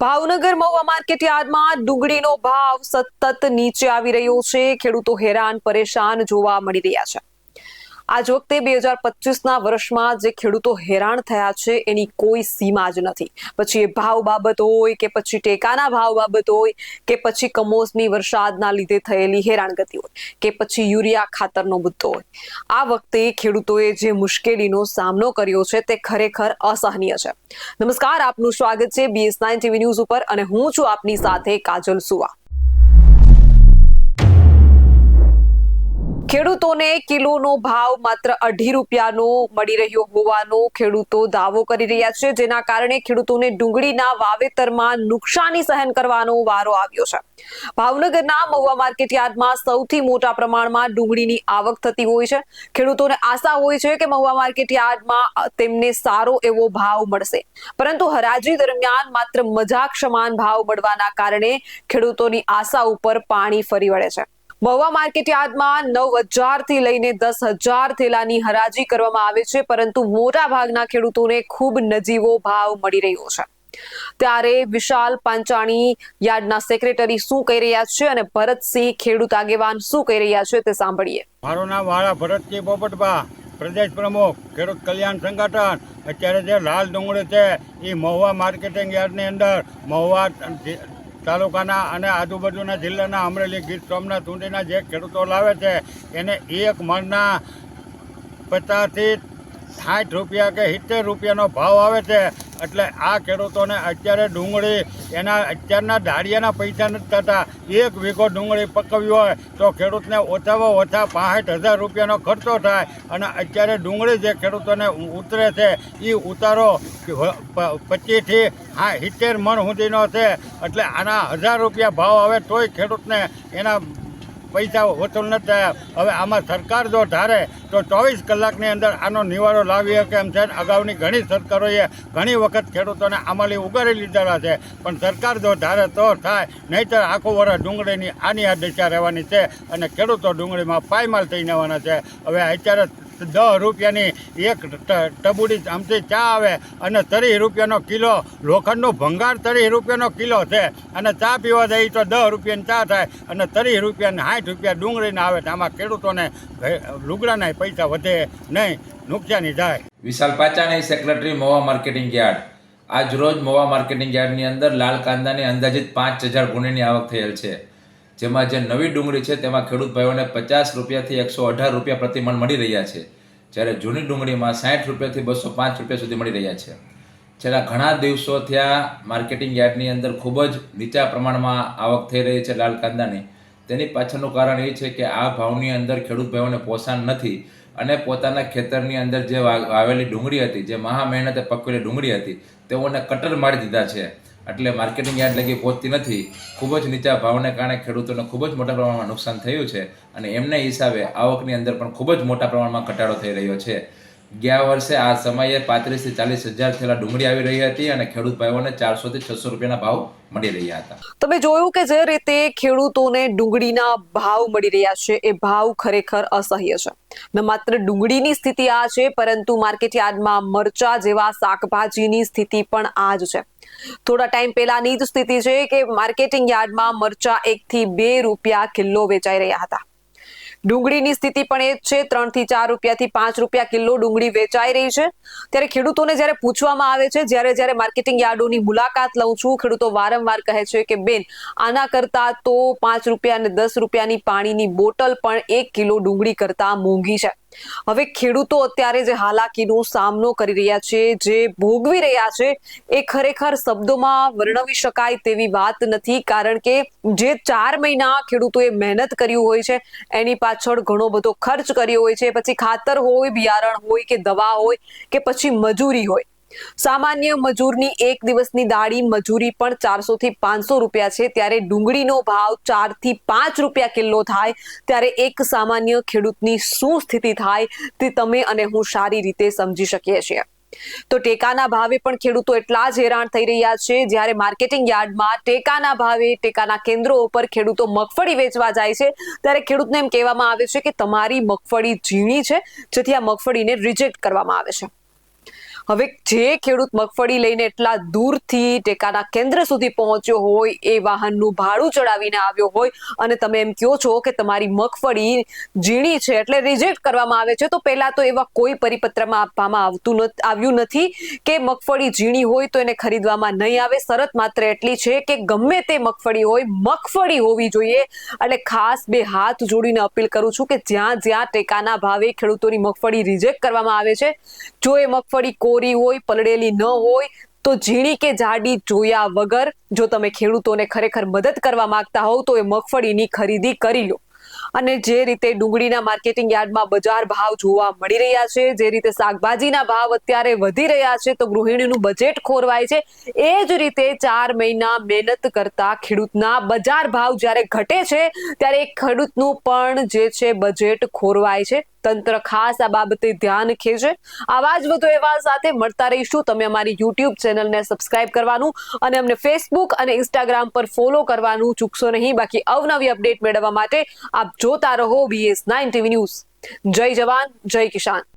Bhavnagar Mahuva market યાર્ડમાં ડુંગળીનો ભાવ સતત નીચે આવી રહ્યો છે. ખેડૂતો હેરાન પરેશાન જોવા મળી રહ્યા છે. આજ વખતે 2025ના વર્ષમાં જે ખેડૂતો હેરાન થયા છે એની કોઈ સીમા જ નથી. પછી એ ભાવ બાબત હોય કે પછી ટેકાના ભાવ બાબત હોય કે પછી કમોસમી વરસાદના લીધે થયેલી હેરાનગતિ હોય કે પછી યુરિયા ખાતરનો મુદ્દો હોય. આ વખતે ખેડૂતોએ જે મુશ્કેલીનો સામનો કર્યો છે તે ખરેખર અસહનીય છે. નમસ્કાર, આપનું સ્વાગત છે BS9 TV ન્યૂઝ ઉપર અને હું છું આપની સાથે કાજલ સુવા. ખેડૂતોને કિલોનો ભાવ માત્ર 2.5 રૂપિયાનો મળી રહ્યો હોવાનો ખેડૂતો દાવો કરી રહ્યા છે, જેના કારણે ખેડૂતોને ડુંગળીના વાવેતરમાં નુકસાની સહન કરવાનો વારો આવ્યો છે. ભાવનગરના મહુવા માર્કેટ યાર્ડમાં સૌથી મોટા પ્રમાણમાં ડુંગળીની આવક થતી હોય છે. ખેડૂતોને આશા હોય છે કે મહુવા માર્કેટ યાર્ડમાં તેમને સારો એવો ભાવ મળશે, પરંતુ હરાજી દરમિયાન માત્ર મજાક સમાન ભાવ મળવાના કારણે ખેડૂતોની આશા ઉપર પાણી ફરી વળે છે. મહુવા માર્કેટ યાર્ડમાં 9,000 થી લઈને 10,000 થેલાની હરાજી કરવામાં આવે છે, પરંતુ મોટા ભાગના ખેડૂતોને ખૂબ નજીવો ભાવ મળી રહ્યો છે. ત્યારે વિશાલ પાંચાણી યાર્ડના સેક્રેટરી શું કહી રહ્યા છે અને ભરતસિંહ ખેડૂત આગેવાન શું કહી રહ્યા છે તે સાંભળીએ. મારું નામ વાળા ભરતસિંહ પોપટભા, પ્રદેશ પ્રમુખ ખેડૂત કલ્યાણ સંગઠન. અત્યારે જે લાલ ડુંગળી છે એ મહુવા માર્કેટિંગ યાર્ડની અંદર મહુવા તાલુકાના અને આજુબાજુના જિલ્લાના અમરેલી, ગીર સોમનાથ સુધીના જે ખેડૂતો લાવે છે એને એક મણના 50 થી 60 રૂપિયા કે 70 રૂપિયાનો ભાવ આવે છે. એટલે આ ખેડૂતોને અત્યારે ડુંગળી એના અત્યારના દાળિયાના પૈસા નથી થતા. 1 વીઘો ડુંગળી પકવવી હોય તો ખેડૂતને ઓછામાં ઓછા 65,000 રૂપિયાનો ખર્ચો થાય. અને અત્યારે ડુંગળી જે ખેડૂતોને ઉતરે છે એ ઉતારો 25 થી 70 મણ સુધીનો છે. એટલે આના 1000 રૂપિયા ભાવ આવે તોય ખેડૂતને એના પૈસા વસૂલ નથી થયા. હવે આમાં સરકાર જો ધારે તો 24 કલાકની અંદર આનો નિવારો લાવી શકે એમ છે. અગાઉની ઘણી સરકારોએ ઘણી વખત ખેડૂતોને આમાંથી ઉગારી લીધેલા છે, પણ સરકાર જો ધારે તો થાય, નહીંતર આખું વર્ષ ડુંગળીની આની આ દશા રહેવાની છે અને ખેડૂતો ડુંગળીમાં પાયમાલ થઈ જવાના છે. હવે અત્યારે 10 રૂપિયાની એક ટબુડી આમથી ચા આવે અને 30 રૂપિયાનો કિલો લોખંડનો ભંગાર 30 રૂપિયાનો કિલો છે. અને ચા પીવા જઈએ તો 10 રૂપિયાની ચા થાય અને 30 રૂપિયાને 60 રૂપિયા ડુંગળીના આવે. આમાં ખેડૂતોને લુગડાના પૈસા વધે નહીં, નુકસાની થાય. Vishal Panchani, secretary Mahuva marketing yard. આજ રોજ મહુવા માર્કેટિંગ યાર્ડની અંદર લાલ કાંદાની અંદાજિત 5,000 ગુણીની આવક થયેલ છે. જેમાં જે નવી ડુંગળી છે તેમાં ખેડૂત ભાઈઓને 50 રૂપિયાથી 118 રૂપિયા પ્રતિ મણ મળી રહ્યા છે, જ્યારે જૂની ડુંગળીમાં 60 રૂપિયાથી 205 રૂપિયા સુધી મળી રહ્યા છે. છેલ્લા ઘણા દિવસો ત્યાં માર્કેટિંગ યાર્ડની અંદર ખૂબ જ નીચા પ્રમાણમાં આવક થઈ રહી છે લાલ કાંદાની. તેની પાછળનું કારણ એ છે કે આ ભાવની અંદર ખેડૂત ભાઈઓને પોષણ નથી અને પોતાના ખેતરની અંદર જે વાવેલી ડુંગળી હતી, જે મહા મહેનતે પકવેલી ડુંગળી હતી, તેઓને કટર મારી દીધા છે. એટલે માર્કેટિંગ યાર્ડ લગી પહોંચતી નથી. ખૂબ જ નીચા ભાવને કારણે ખેડૂતોને ખૂબ જ મોટા પ્રમાણમાં નુકસાન થયું છે અને એમને હિસાબે આવકની અંદર પણ ખૂબ જ મોટા પ્રમાણમાં ઘટાડો થઈ રહ્યો છે. ગયા વર્ષે આ સમયે 35,000 થી 40,000 થેલા ડુંગળી આવી રહી હતી અને ખેડૂત ભાઈઓને 400 થી 600 રૂપિયાના ભાવ મળી રહ્યા હતા. તમે જોયું કે જે રીતે ખેડૂતોને ડુંગળીના ભાવ મળી રહ્યા છે એ ભાવ ખરેખર અસહ્ય છે. ન માત્ર ડુંગળીની સ્થિતિ આ છે, પરંતુ માર્કેટ યાર્ડમાં મરચા જેવા શાકભાજીની સ્થિતિ પણ આ જ છે. થોડા ટાઈમ પહેલાની જ સ્થિતિ છે કે માર્કેટિંગ યાર્ડમાં મરચા 1 થી 2 રૂપિયા કિલો વેચાઈ રહ્યા હતા. ડુંગળીની સ્થિતિ પણ એ જ છે. 3 થી 4 રૂપિયાથી 5 રૂપિયા કિલો ડુંગળી વેચાઈ રહી છે. ત્યારે ખેડૂતોને જ્યારે પૂછવામાં આવે છે, જ્યારે માર્કેટિંગ યાર્ડોની મુલાકાત લઉં છું, ખેડૂતો વારંવાર કહે છે કે બેન, આના કરતા તો 5 રૂપિયા અને 10 રૂપિયાની પાણીની બોટલ પણ 1 કિલો ડુંગળી કરતા મોંઘી છે. હવે ખેડૂતો અત્યારે જે હાલાકીનો સામનો કરી રહ્યા છે, જે ભોગવી રહ્યા છે, એ ખરેખર શબ્દોમાં વર્ણવી શકાય તેવી વાત નથી. કારણ કે જે 4 મહિના ખેડૂતોએ મહેનત કર્યું હોય છે એની પાછળ ઘણો બધો ખર્ચ કર્યો હોય છે. પછી ખાતર હોય, બિયારણ હોય કે દવા હોય કે પછી મજૂરી હોય. સામાન્ય મજૂરની 1 દિવસની દાળી મજૂરી પણ 400 થી 500 રૂપિયા છે. ત્યારે ડુંગળીનો ભાવ 4 થી 5 રૂપિયા કિલો થાય ત્યારે એક સામાન્ય ખેડૂતની શું સ્થિતિ થાય તે તમે અને હું સારી રીતે સમજી શકીએ છીએ. તો ટેકાના ભાવે પણ ખેડૂતો એટલા જ હેરાન થઈ રહ્યા છે. જ્યારે માર્કેટિંગ યાર્ડમાં ટેકાના ભાવે ટેકાના કેન્દ્રો ઉપર ખેડૂતો મગફળી વેચવા જાય છે ત્યારે ખેડૂતને એમ કહેવામાં આવે છે કે તમારી મગફળી ઝીણી છે, જેથી આ મગફળીને રિજેક્ટ કરવામાં આવે છે. હવે જે ખેડૂત મગફળી લઈને એટલા દૂરથી ટેકાના કેન્દ્ર સુધી પહોંચ્યો હોય, એ વાહનનું ભાડું ચડાવીને આવ્યો હોય અને તમે એમ કહો છો કે તમારી મગફળી ઝીણી છે એટલે રિજેક્ટ કરવામાં આવે છે, તો પહેલા તો એવા કોઈ પરિપત્રમાં આપવામાં આવ્યું નથી કે મગફળી ઝીણી હોય તો એને ખરીદવામાં નહીં આવે. શરત માત્ર એટલી છે કે ગમે તે મગફળી હોય, મગફળી હોવી જોઈએ. એટલે ખાસ બે હાથ જોડીને અપીલ કરું છું કે જ્યાં ટેકાના ભાવે ખેડૂતોની મગફળી રિજેક્ટ કરવામાં આવે છે, જો એ મગફળી કોરી હોય, પલળેલી ન હોય, તો ઝીણી કે જાડી જોયા વગર જો તમે ખેડૂતોને ખરેખર મદદ કરવા માંગતા હોવ તો એ મગફળીની ખરીદી કરી લો. અને જે રીતે ડુંગળીના માર્કેટિંગ યાર્ડમાં બજાર ભાવ જોવા મળી રહ્યા છે, જે રીતે શાકભાજીના ભાવ અત્યારે વધી રહ્યા છે, તો ગૃહિણીનું બજેટ ખોરવાય છે. એ જ રીતે 4 મહિના મહેનત કરતા ખેડૂતના બજાર ભાવ જ્યારે ઘટે છે ત્યારે ખેડૂતનું પણ જે છે બજેટ ખોરવાય છે. તંત્ર ખાસ આ બાબતે ધ્યાન ખેંચે. આવા જ વધુ અહેવાલ સાથે મળતા રહીશું. તમે અમારી યુટ્યુબ ચેનલને સબસ્ક્રાઇબ કરવાનું અને અમને ફેસબુક અને ઇન્સ્ટાગ્રામ પર ફોલો કરવાનું ચૂકશો નહીં. બાકી અવનવી અપડેટ મેળવવા માટે આપ જોતા રહો BS9 TV ન્યૂઝ. જય જવાન, જય કિસાન.